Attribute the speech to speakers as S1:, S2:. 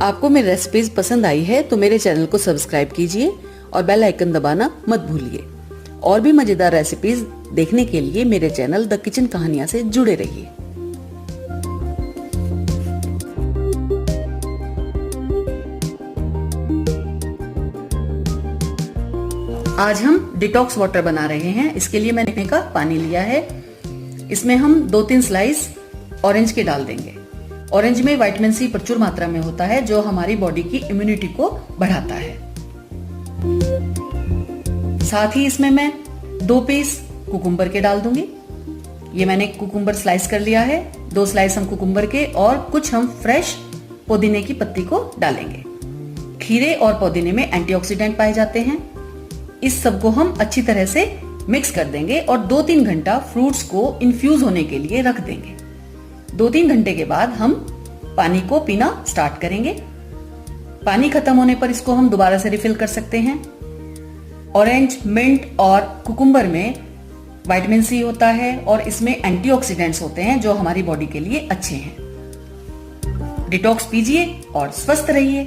S1: आपको मेरी रेसिपीज पसंद आई है तो मेरे चैनल को सब्सक्राइब कीजिए और बेल आइकन दबाना मत भूलिए। और भी मजेदार रेसिपीज देखने के लिए मेरे चैनल द किचन कहानियां से जुड़े रहिए। आज हम डिटॉक्स वाटर बना रहे हैं। इसके लिए मैंने का पानी लिया है। इसमें हम 2-3 स्लाइस ऑरेंज के डाल देंगे। ऑरेंज में विटामिन सी प्रचुर मात्रा में होता है जो हमारी बॉडी की इम्यूनिटी को बढ़ाता है। साथ ही इसमें मैं 2 पीस कुकुम्बर के डाल दूंगी। ये मैंने कुकुम्बर स्लाइस कर लिया है। 2 स्लाइस हम कुकुम्बर के और कुछ हम फ्रेश पुदीने की पत्ती को डालेंगे। खीरे और पुदीने में एंटीऑक्सीडेंट पाए जाते हैं। इस सब को हम अच्छी तरह से मिक्स कर देंगे और 2-3 घंटा फ्रूट्स को इन्फ्यूज होने के लिए रख देंगे। 2-3 घंटे के बाद हम पानी को पीना स्टार्ट करेंगे। पानी खत्म होने पर इसको हम दोबारा से रिफिल कर सकते हैं। ऑरेंज, मिंट और कुकुम्बर में विटामिन सी होता है और इसमें एंटीऑक्सीडेंट्स होते हैं जो हमारी बॉडी के लिए अच्छे हैं। डिटॉक्स पीजिए और स्वस्थ रहिए।